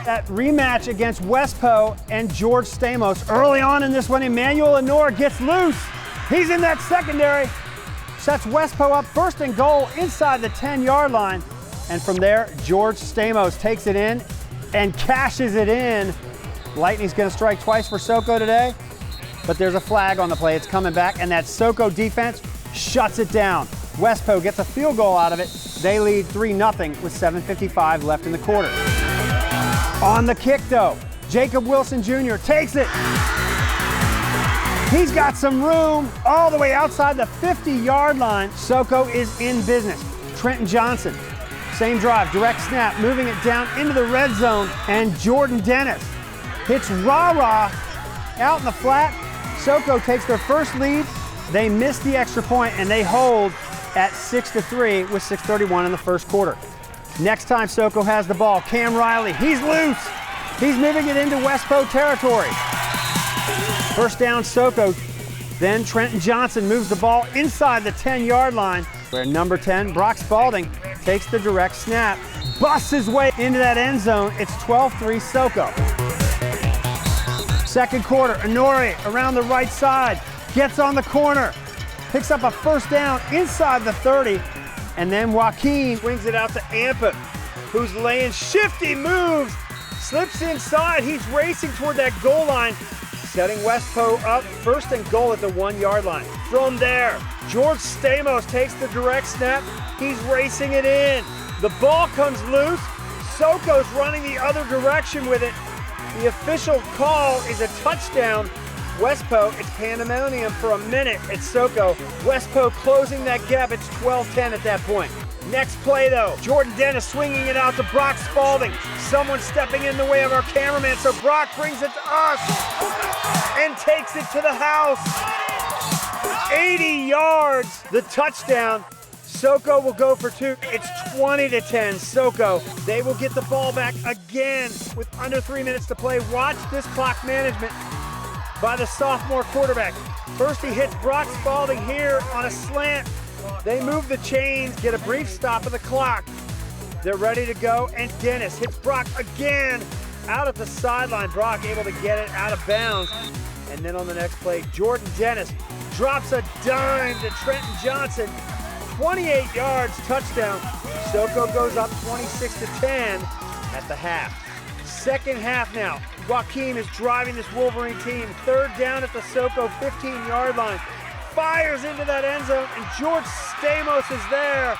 That rematch against Westpo and George Stamos. Early on in this one, Emmanuel Lenore gets loose. He's in that secondary. Sets Westpo up first and goal inside the 10-yard line. And from there, George Stamos takes it in and cashes it in. Lightning's gonna strike twice for Soco today, but there's a flag on the play. It's coming back, and that Soco defense shuts it down. Westpo gets a field goal out of it. They lead 3-0 with 7:55 left in the quarter. On the kick though, Jacob Wilson Jr. takes it. He's got some room all the way outside the 50-yard line. Soco is in business. Trenton Johnson, same drive, direct snap, moving it down into the red zone, and Jordan Dennis hits Rah-Rah out in the flat. Soco takes their first lead. They miss the extra point, and they hold at 6-3 with 6:31 in the first quarter. Next time Soco has the ball, Cam Riley, he's loose. He's moving it into Westpo territory. First down Soco. Then Trenton Johnson moves the ball inside the 10-yard line, where number 10, Brock Spalding, takes the direct snap, busts his way into that end zone. It's 12-3 Soco. Second quarter, Honore around the right side, gets on the corner, picks up a first down inside the 30, and then Joaquin swings it out to Hampton, who's laying shifty moves, slips inside. He's racing toward that goal line, setting Westpo up first and goal at the 1-yard line. From there, George Stamos takes the direct snap. He's racing it in. The ball comes loose. Soco's running the other direction with it. The official call is a touchdown. Westpo, it's pandemonium for a minute at Soco. Westpo closing that gap. It's 12-10 at that point. Next play though, Jordan Dennis swinging it out to Brock Spalding. Someone stepping in the way of our cameraman, so Brock brings it to us and takes it to the house. 80 yards, the touchdown. Soco will go for 2. It's 20-10 Soco. They will get the ball back again with under 3 minutes to play. Watch this clock management by the sophomore quarterback. First he hits Brock Spalding here on a slant. They move the chains, get a brief stop of the clock. They're ready to go, and Dennis hits Brock again out at the sideline. Brock able to get it out of bounds. And then on the next play, Jordan Dennis drops a dime to Trenton Johnson. 28 yards, touchdown. Soco goes up 26-10 at the half. Second half now. Joaquin is driving this Wolverine team. Third down at the Soco 15-yard line. Fires into that end zone, and George Stamos is there.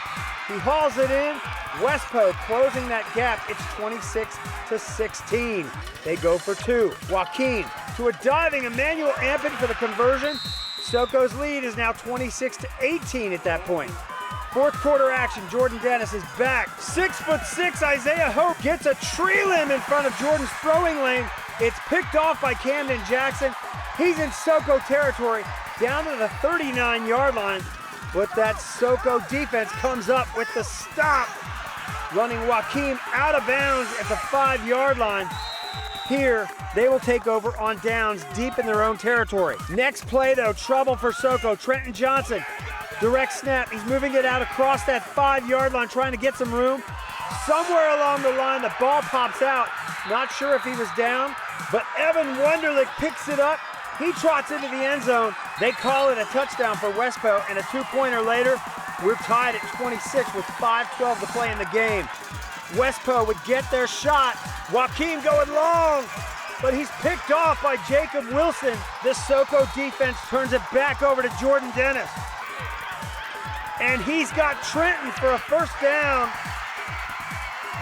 He hauls it in. Westpo closing that gap. It's 26-16. They go for 2. Joaquin to a diving Emmanuel Hampton for the conversion. Soco's lead is now 26-18 at that point. Fourth quarter action, Jordan Dennis is back. 6'6" Isaiah Hope gets a tree limb in front of Jordan's throwing lane. It's picked off by Camden Jackson. He's in Soco territory, down to the 39-yard line. But that Soco defense comes up with the stop, running Joaquin out of bounds at the 5-yard line. Here, they will take over on downs deep in their own territory. Next play though, trouble for Soco. Trenton Johnson, direct snap. He's moving it out across that 5-yard line, trying to get some room. Somewhere along the line, the ball pops out. Not sure if he was down, but Evan Wunderlich picks it up. He trots into the end zone. They call it a touchdown for Westpo, and a 2-pointer later, we're tied at 26 with 5:12 to play in the game. Westpo would get their shot. Joaquin going long, but he's picked off by Jacob Wilson. The Soco defense turns it back over to Jordan Dennis. And he's got Trenton for a first down.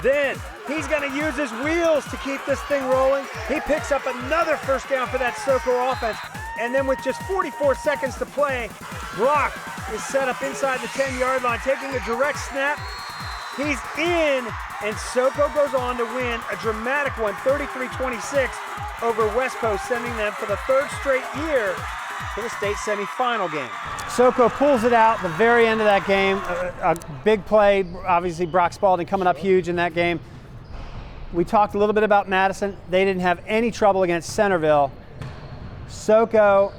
Then he's gonna use his wheels to keep this thing rolling. He picks up another first down for that Soco offense. And then with just 44 seconds to play, Brock is set up inside the 10-yard line, taking a direct snap. He's in, and Soco goes on to win a dramatic one, 33-26 over Westpo, sending them for the third straight year to the state semifinal game. Soco pulls it out at the very end of that game. A big play, obviously Brock Spalding coming up huge in that game. We talked a little bit about Madison. They didn't have any trouble against Centerville. Soco,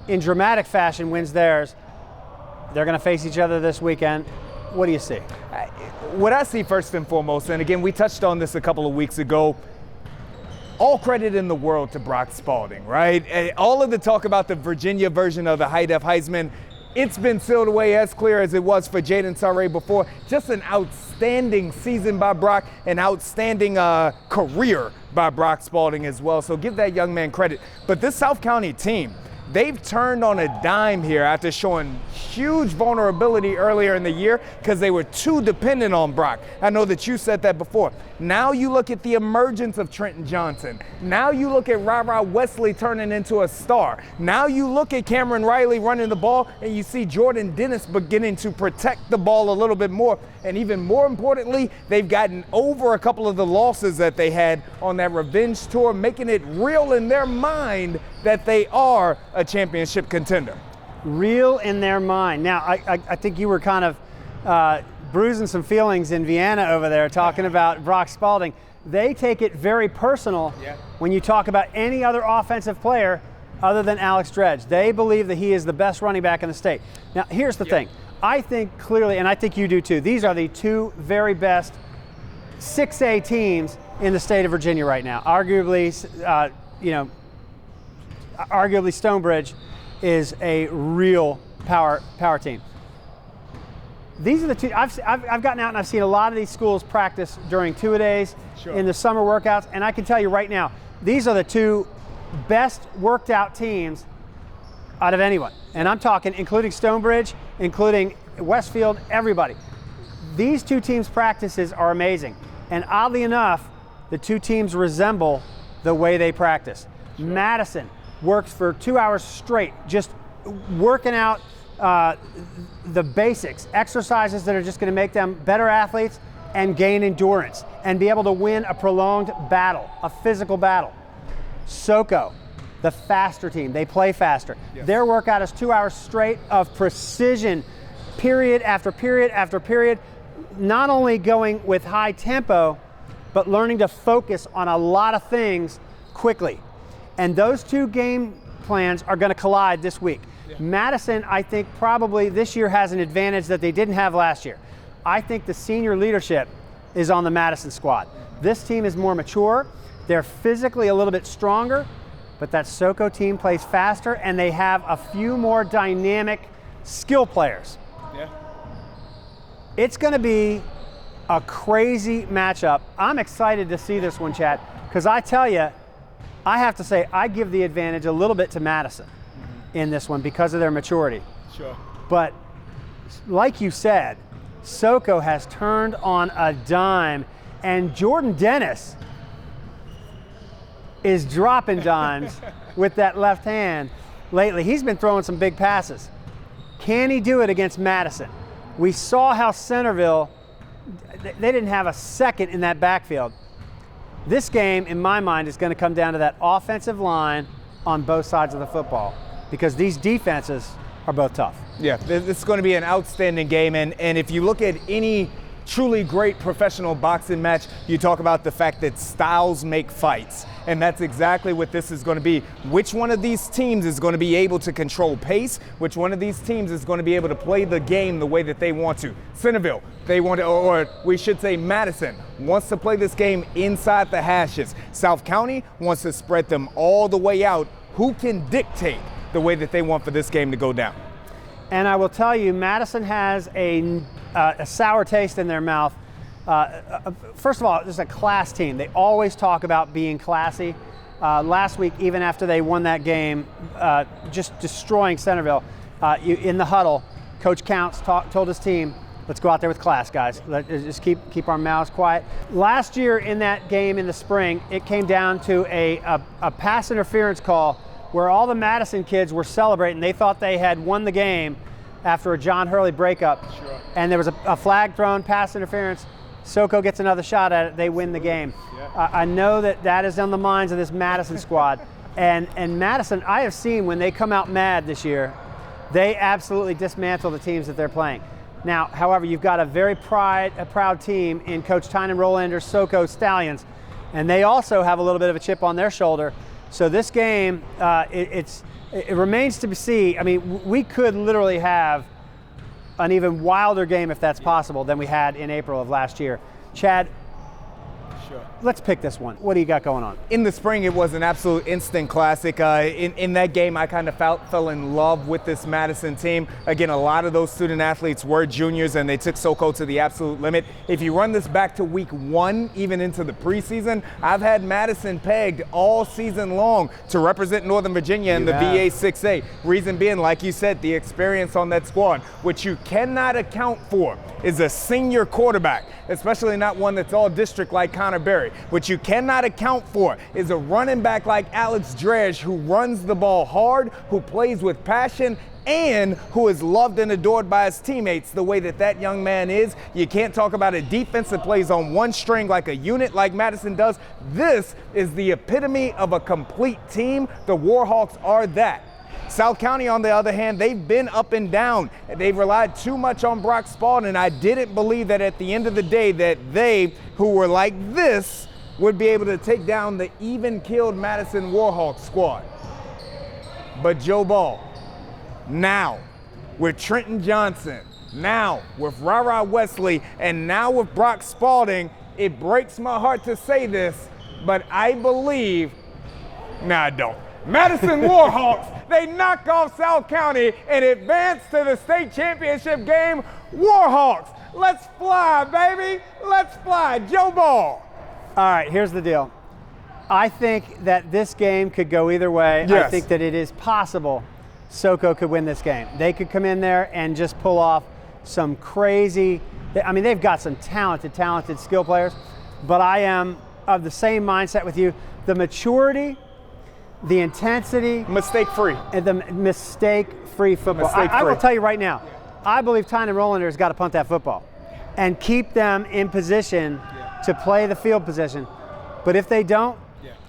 in dramatic fashion, wins theirs. They're gonna face each other this weekend. what do you see? What I see first and foremost, and again, we touched on this a couple of weeks ago, all credit in the world to Brock Spalding, right? And all of the talk about the Virginia version of the high-def Heisman, it's been sealed away as clear as it was for Jaden Sarray before. Just an outstanding season by Brock, an outstanding career by Brock Spalding as well. So give that young man credit. But this South County team, they've turned on a dime here after showing huge vulnerability earlier in the year because they were too dependent on Brock. I know that you said that before. Now you look at the emergence of Trenton Johnson. Now you look at Ra Wesley turning into a star. Now you look at Cameron Riley running the ball and you see Jordan Dennis beginning to protect the ball a little bit more. And even more importantly, they've gotten over a couple of the losses that they had on that revenge tour, making it real in their mind that they are a championship contender. Real in their mind. Now, I think you were kind of bruising some feelings in Vienna over there talking about Brock Spalding. They take it very personal when you talk about any other offensive player other than Alex Dredge. They believe that he is the best running back in the state. Now, here's the thing. I think clearly, and I think you do too, these are the two very best 6A teams in the state of Virginia right now. Arguably, arguably Stonebridge is a real power team. These are the two. I've gotten out and I've seen a lot of these schools practice during two-a-days in the summer workouts, and I can tell you right now, these are the two best worked out teams out of anyone. And I'm talking including Stonebridge, including Westfield, everybody. These two teams' practices are amazing. And oddly enough, the two teams resemble the way they practice. Madison works for 2 hours straight, just working out the basics, exercises that are just going to make them better athletes and gain endurance and be able to win a prolonged battle, a physical battle. Soco, the faster team, they play faster. Their workout is 2 hours straight of precision, period after period after period, not only going with high tempo, but learning to focus on a lot of things quickly. And those two game plans are going to collide this week. Madison, I think, probably this year has an advantage that they didn't have last year. I think the senior leadership is on the Madison squad. This team is more mature. They're physically a little bit stronger, but that Soco team plays faster, and they have a few more dynamic skill players. It's going to be a crazy matchup. I'm excited to see this one, Chad, because I tell you, I have to say, I give the advantage a little bit to Madison in this one because of their maturity. But like you said, Soco has turned on a dime, and Jordan Dennis is dropping dimes with that left hand lately. He's been throwing some big passes. Can he do it against Madison? We saw how Centerville, they didn't have a second in that backfield. This game, in my mind, is going to come down to that offensive line on both sides of the football because these defenses are both tough. Yeah, this is going to be an outstanding game, and if you look at any truly great professional boxing match, you talk about the fact that styles make fights, and that's exactly what this is going to be. Which one of these teams is going to be able to control pace? Which one of these teams is going to be able to play the game the way that they want to? Centerville, they want to, or we should say Madison, wants to play this game inside the hashes. South County wants to spread them all the way out. Who can dictate the way that they want for this game to go down? And I will tell you, Madison has a sour taste in their mouth. First of all, this is a class team. They always talk about being classy. Last week, even after they won that game, just destroying Centerville, in the huddle, Coach Counts told his team, let's go out there with class, guys. Let's just keep our mouths quiet. Last year in that game in the spring, it came down to a pass interference call where all the Madison kids were celebrating. They thought they had won the game after a John Hurley breakup. And there was a flag thrown, pass interference. Soco gets another shot at it, they win the game. I know that is on the minds of this Madison squad. And Madison, I have seen when they come out mad this year, they absolutely dismantle the teams that they're playing. Now, however, you've got a very proud team in Coach Tynan Rolander's Soco Stallions, and they also have a little bit of a chip on their shoulder. So this game, it remains to be seen. I mean, we could literally have an even wilder game, if that's possible, than we had in April of last year. Chad, Sure. let's pick this one. What do you got going on? In the spring, it was an absolute instant classic. In that game, I kind of fell in love with this Madison team. Again, a lot of those student athletes were juniors, and they took Soco to the absolute limit. If you run this back to week 1, even into the preseason, I've had Madison pegged all season long to represent Northern Virginia in the VA 6A. Reason being, like you said, the experience on that squad. What you cannot account for is a senior quarterback, especially not one that's all district like Connor Berry. What you cannot account for is a running back like Alex Dredge, who runs the ball hard, who plays with passion, and who is loved and adored by his teammates the way that that young man is. You can't talk about a defense that plays on one string like a unit like Madison does. This is the epitome of a complete team. The Warhawks are that. South County, on the other hand, they've been up and down. They've relied too much on Brock Spalding, and I didn't believe that at the end of the day that they, who were like this, would be able to take down the even-keeled Madison Warhawks squad. But Joe Ball, now with Trenton Johnson, now with Rara Wesley, and now with Brock Spalding, it breaks my heart to say this, but I believe, I don't. Madison Warhawks, they knock off South County and advance to the state championship game. Warhawks, let's fly, baby. Let's fly. Joe Ball. All right, here's the deal. I think that this game could go either way. Yes. I think that it is possible Soco could win this game. They could come in there and just pull off some crazy, I mean, they've got some talented skill players, but I am of the same mindset with you. The maturity, the intensity. Mistake-free. And the mistake-free football. I will tell you right now, I believe Tynan Rollander's got to punt that football and keep them in position to play the field position. But if they don't,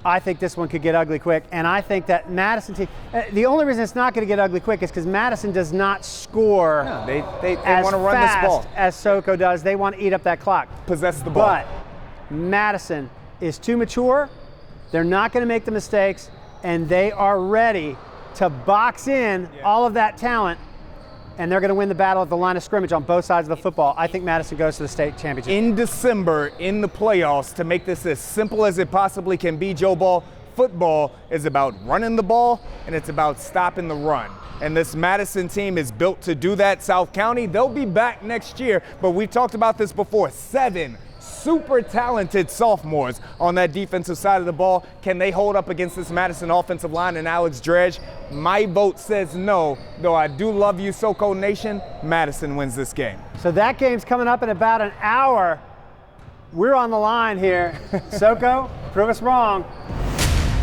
I think this one could get ugly quick. And I think that Madison team, the only reason it's not going to get ugly quick is because Madison does not score they as want to run fast this ball as Soco does. They want to eat up that clock. Possess the ball. But Madison is too mature. They're not going to make the mistakes. And they are ready to box in all of that talent, and they're going to win the battle at the line of scrimmage on both sides of the football. I think Madison goes to the state championship. In December, in the playoffs, to make this as simple as it possibly can be, Joe Ball, football is about running the ball, and it's about stopping the run. And this Madison team is built to do that. South County, they'll be back next year, but we've talked about this before. 7 super talented sophomores on that defensive side of the ball. Can they hold up against this Madison offensive line and Alex Dredge? My vote says no, though I do love you, Soco Nation. Madison wins this game. So that game's coming up in about an hour. We're on the line here. Soco, prove us wrong.